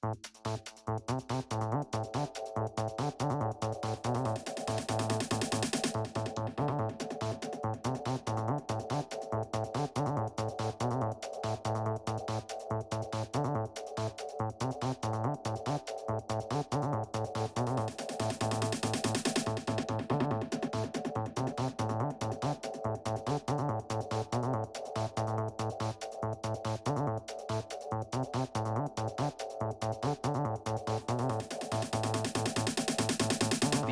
The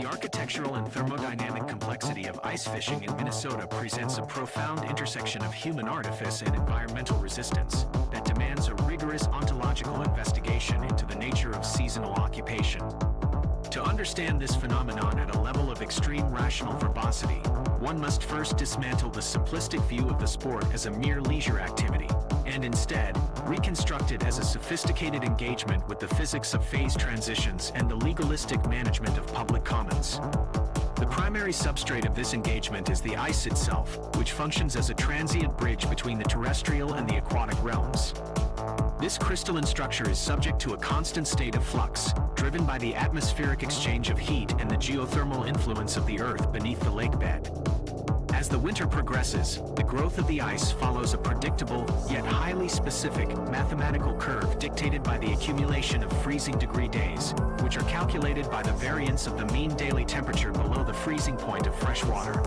architectural and thermodynamic complexity of ice fishing in Minnesota presents a profound intersection of human artifice and environmental resistance that demands a rigorous ontological investigation into the nature of seasonal occupation. To understand this phenomenon at a level of extreme rational verbosity, one must first dismantle the simplistic view of the sport as a mere leisure activity, and instead, reconstruct it as a sophisticated engagement with the physics of phase transitions and the legalistic management of public commons. The primary substrate of this engagement is the ice itself, which functions as a transient bridge between the terrestrial and the aquatic realms. This crystalline structure is subject to a constant state of flux, driven by the atmospheric exchange of heat and the geothermal influence of the Earth beneath the lake bed. As the winter progresses, the growth of the ice follows a predictable, yet highly specific, mathematical curve dictated by the accumulation of freezing degree days, which are calculated by the variance of the mean daily temperature below the freezing point of fresh water.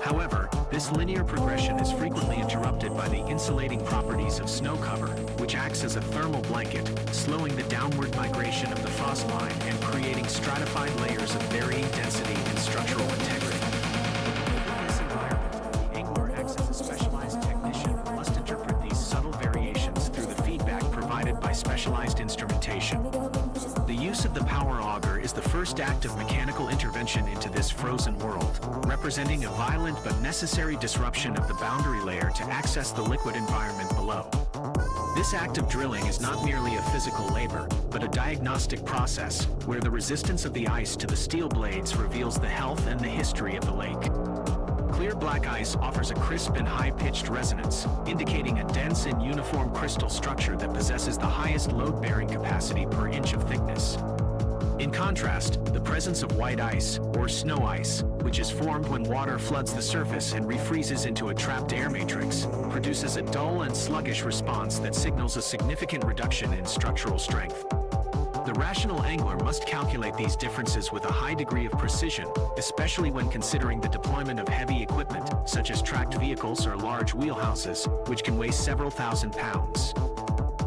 However, this linear progression is frequently interrupted by the insulating properties of snow cover, which acts as a thermal blanket, slowing the downward migration of the frost line and creating stratified layers of varying density and structural integrity. In this environment, the angler acts as a specialized technician who must interpret these subtle variations through the feedback provided by specialized instrumentation. The use of the power auger is the first act of mechanical intervention into this frozen world, representing a violent but necessary disruption of the boundary layer to access the liquid environment below. This act of drilling is not merely a physical labor, but a diagnostic process, where the resistance of the ice to the steel blades reveals the health and the history of the lake. Clear black ice offers a crisp and high-pitched resonance, indicating a dense and uniform crystal structure that possesses the highest load-bearing capacity per inch of thickness. In contrast, the presence of white ice, or snow ice, which is formed when water floods the surface and refreezes into a trapped air matrix, produces a dull and sluggish response that signals a significant reduction in structural strength. The rational angler must calculate these differences with a high degree of precision, especially when considering the deployment of heavy equipment, such as tracked vehicles or large wheelhouses, which can weigh several thousand pounds.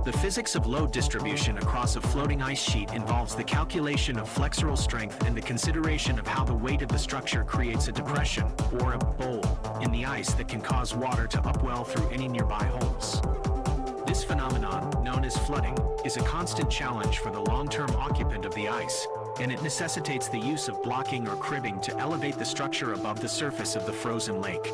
The physics of load distribution across a floating ice sheet involves the calculation of flexural strength and the consideration of how the weight of the structure creates a depression, or a bowl, in the ice that can cause water to upwell through any nearby holes. This phenomenon, known as flooding, is a constant challenge for the long-term occupant of the ice, and it necessitates the use of blocking or cribbing to elevate the structure above the surface of the frozen lake.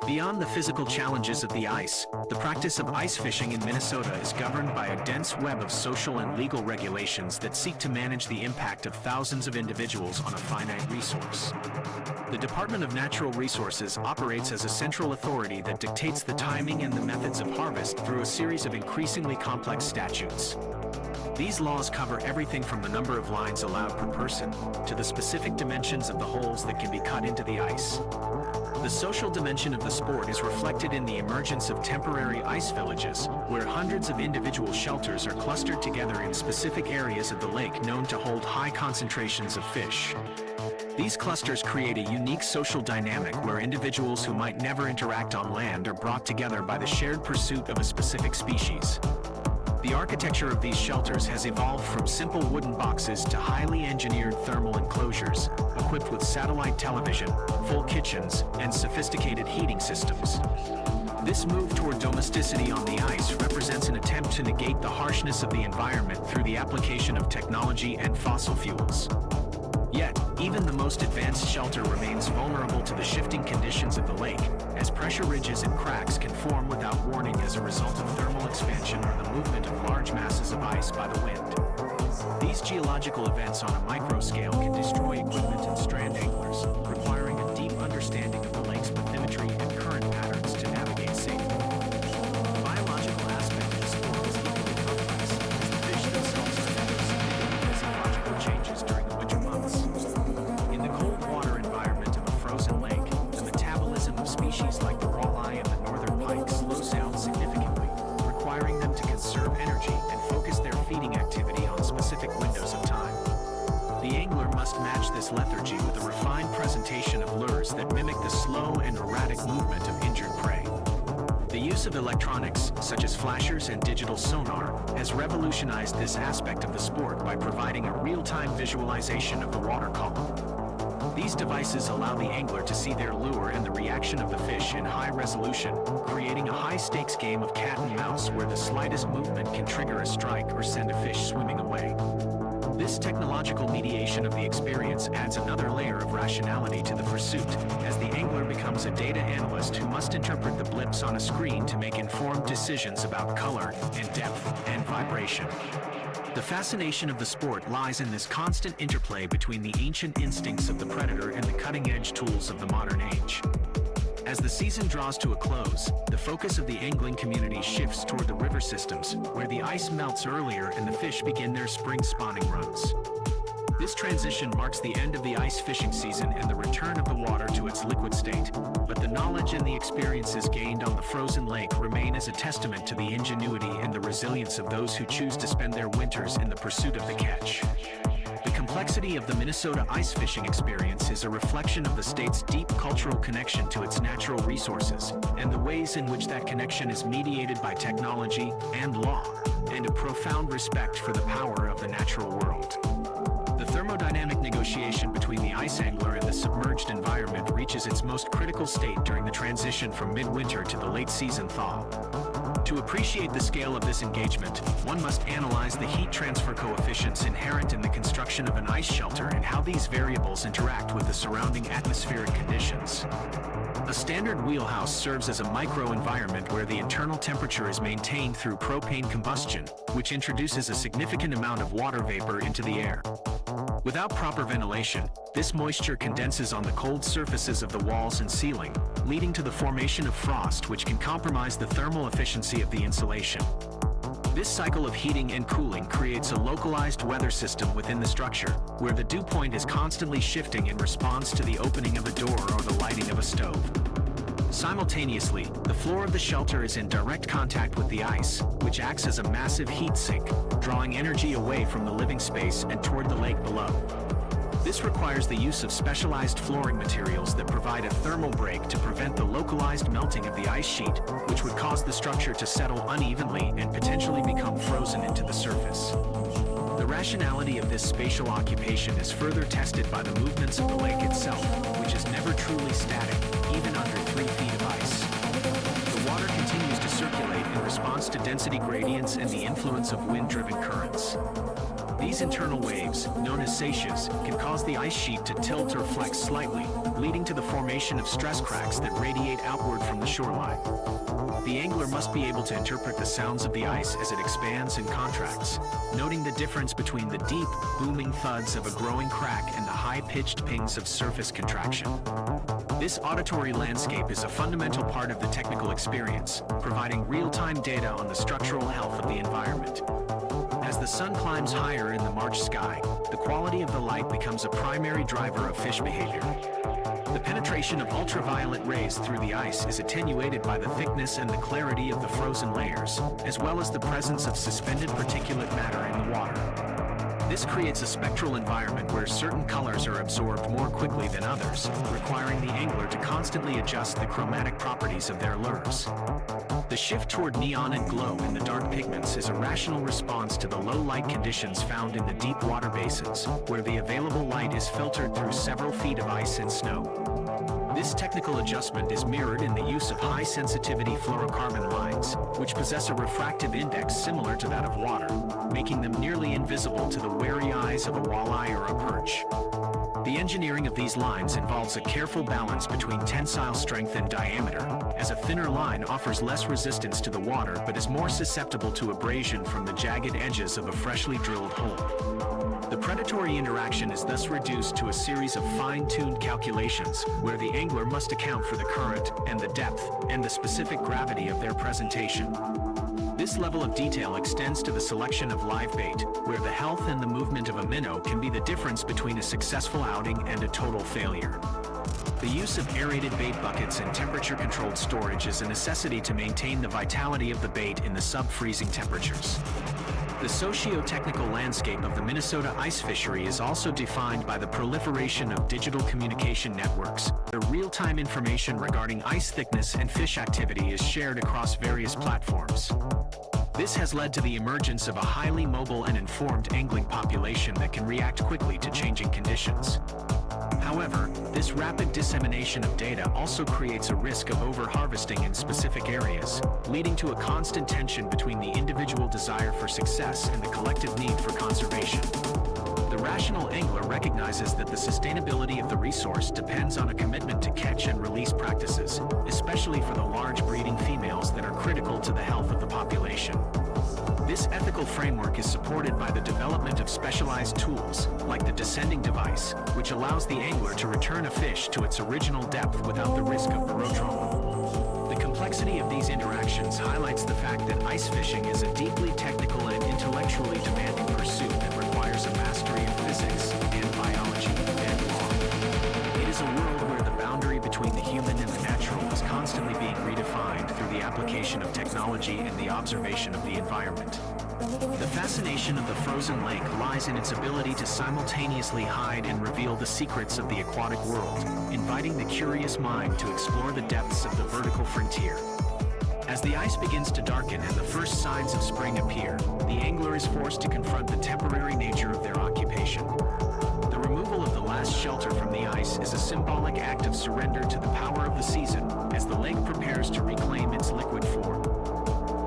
Beyond the physical challenges of the ice, the practice of ice fishing in Minnesota is governed by a dense web of social and legal regulations that seek to manage the impact of thousands of individuals on a finite resource. The Department of Natural Resources operates as a central authority that dictates the timing and the methods of harvest through a series of increasingly complex statutes. These laws cover everything from the number of lines allowed per person to the specific dimensions of the holes that can be cut into the ice. The social dimension of the sport is reflected in the emergence of temporary ice villages, where hundreds of individual shelters are clustered together in specific areas of the lake known to hold high concentrations of fish. These clusters create a unique social dynamic where individuals who might never interact on land are brought together by the shared pursuit of a specific species. The architecture of these shelters has evolved from simple wooden boxes to highly engineered thermal enclosures, equipped with satellite television, full kitchens, and sophisticated heating systems. This move toward domesticity on the ice represents an attempt to negate the harshness of the environment through the application of technology and fossil fuels. Yet, even the most advanced shelter remains vulnerable to the shifting conditions of the lake, as pressure ridges and cracks can form without warning as a result of thermal expansion or the movement of large masses of ice by the wind. These geological events on a micro scale can destroy equipment and strand anglers, requiring a deep understanding of the lake's bathymetry and current patterns to navigate safely. The biological aspect of the sport is equally complex, as the fish themselves are specific movement of injured prey. The use of electronics, such as flashers and digital sonar, has revolutionized this aspect of the sport by providing a real-time visualization of the water column. These devices allow the angler to see their lure and the reaction of the fish in high resolution, creating a high-stakes game of cat and mouse where the slightest movement can trigger a strike or send a fish swimming away. This technological mediation of the experience adds another layer of rationality to the pursuit, as the angler becomes a data analyst who must interpret the blips on a screen to make informed decisions about color and depth and vibration. The fascination of the sport lies in this constant interplay between the ancient instincts of the predator and the cutting-edge tools of the modern age. As the season draws to a close, the focus of the angling community shifts toward the river systems, where the ice melts earlier and the fish begin their spring spawning runs. This transition marks the end of the ice fishing season and the return of the water to its liquid state, but the knowledge and the experiences gained on the frozen lake remain as a testament to the ingenuity and the resilience of those who choose to spend their winters in the pursuit of the catch. The complexity of the Minnesota ice fishing experience is a reflection of the state's deep cultural connection to its natural resources, and the ways in which that connection is mediated by technology and law, and a profound respect for the power of the natural world. The thermodynamic negotiation between the ice angler and the submerged environment reaches its most critical state during the transition from midwinter to the late season thaw. To appreciate the scale of this engagement, one must analyze the heat transfer coefficients inherent in the construction of an ice shelter and how these variables interact with the surrounding atmospheric conditions. A standard wheelhouse serves as a micro-environment where the internal temperature is maintained through propane combustion, which introduces a significant amount of water vapor into the air. Without proper ventilation, this moisture condenses on the cold surfaces of the walls and ceiling, leading to the formation of frost, which can compromise the thermal efficiency of the insulation. This cycle of heating and cooling creates a localized weather system within the structure, where the dew point is constantly shifting in response to the opening of a door or the lighting of a stove. Simultaneously, the floor of the shelter is in direct contact with the ice, which acts as a massive heat sink, drawing energy away from the living space and toward the lake below. This requires the use of specialized flooring materials that provide a thermal break to prevent the localized melting of the ice sheet, which would cause the structure to settle unevenly and potentially become frozen into the surface. The rationality of this spatial occupation is further tested by the movements of the lake itself, which is never truly static, even under 3 feet of ice. The water continues to circulate in response to density gradients and the influence of wind-driven currents. These internal waves, known as seiches, can cause the ice sheet to tilt or flex slightly, leading to the formation of stress cracks that radiate outward from the shoreline. The angler must be able to interpret the sounds of the ice as it expands and contracts, noting the difference between the deep, booming thuds of a growing crack and the high-pitched pings of surface contraction. This auditory landscape is a fundamental part of the technical experience, providing real-time data on the structural health of the environment. As the sun climbs higher in the March sky, the quality of the light becomes a primary driver of fish behavior. The penetration of ultraviolet rays through the ice is attenuated by the thickness and the clarity of the frozen layers, as well as the presence of suspended particulate matter in the water. This creates a spectral environment where certain colors are absorbed more quickly than others, requiring the angler to constantly adjust the chromatic properties of their lures. The shift toward neon and glow in the dark pigments is a rational response to the low light conditions found in the deep water basins, where the available light is filtered through several feet of ice and snow. This technical adjustment is mirrored in the use of high-sensitivity fluorocarbon lines, which possess a refractive index similar to that of water, making them nearly invisible to the wary eyes of a walleye or a perch. The engineering of these lines involves a careful balance between tensile strength and diameter, as a thinner line offers less resistance to the water but is more susceptible to abrasion from the jagged edges of a freshly drilled hole. The predatory interaction is thus reduced to a series of fine-tuned calculations, where the angler must account for the current and the depth and the specific gravity of their presentation. This level of detail extends to the selection of live bait, where the health and the movement of a minnow can be the difference between a successful outing and a total failure. The use of aerated bait buckets and temperature-controlled storage is a necessity to maintain the vitality of the bait in the sub-freezing temperatures. The socio-technical landscape of the Minnesota ice fishery is also defined by the proliferation of digital communication networks. The real-time information regarding ice thickness and fish activity is shared across various platforms. This has led to the emergence of a highly mobile and informed angling population that can react quickly to changing conditions. However, this rapid dissemination of data also creates a risk of over-harvesting in specific areas, leading to a constant tension between the individual desire for success and the collective need for conservation. The rational angler recognizes that the sustainability of the resource depends on a commitment to catch and release practices, especially for the large breeding females that are critical to the health of the population. This ethical framework is supported by the development of specialized tools, like the descending device, which allows the angler to return a fish to its original depth without the risk of barotrauma. The complexity of these interactions highlights the fact that ice fishing is a deeply technical and intellectually demanding pursuit that requires a mastery of physics and biology and law. It is a world where the boundary between the human and the natural is constantly being redefined through the application of technology and the observation of the environment. The fascination of the frozen lake lies in its ability to simultaneously hide and reveal the secrets of the aquatic world, inviting the curious mind to explore the depths of the vertical frontier. As the ice begins to darken and the first signs of spring appear, the angler is forced to confront the temporary nature of their occupation. The removal of the last shelter from the ice is a symbolic act of surrender to the power of the season as the lake prepares to reclaim its liquid form.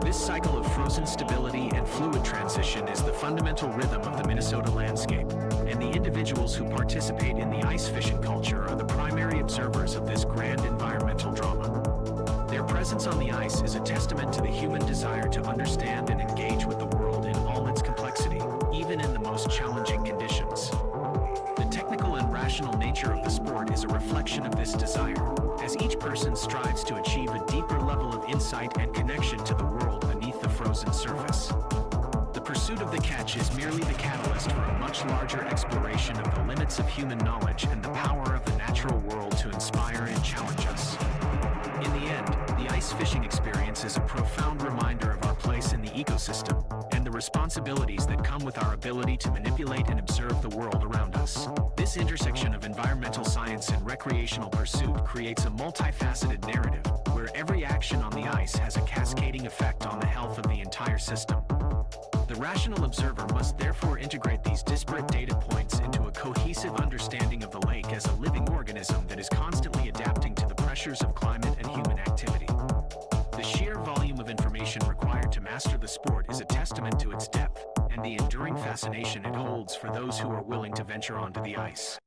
This cycle of frozen stability and fluid transition is the fundamental rhythm of the Minnesota landscape, and the individuals who participate in the ice fishing culture are the primary observers of this grand environmental drama. Their presence on the ice is a testament to the human desire to understand and engage with the world in all its complexity, even in the most challenging conditions. The technical and rational nature of the sport is a reflection of this desire, as each person strives to achieve a deeper level of insight and connection to the world beneath the frozen surface. The pursuit of the catch is merely the catalyst for a much larger exploration of the limits of human knowledge and the power of the natural world to inspire and challenge us. In the end, the ice fishing experience is a profound reminder of our place in the ecosystem and the responsibilities that come with our ability to manipulate and observe the world around us. This intersection of environmental science and recreational pursuit creates a multifaceted narrative where every action on the ice has a cascading effect on the health of the entire system. The rational observer must therefore integrate these disparate data points into a cohesive understanding of the lake as a living organism that is constantly adapting to the pressures of climate and human activity. The sheer volume of information required to master the sport is a testament to its depth and the enduring fascination it holds for those who are willing to venture onto the ice.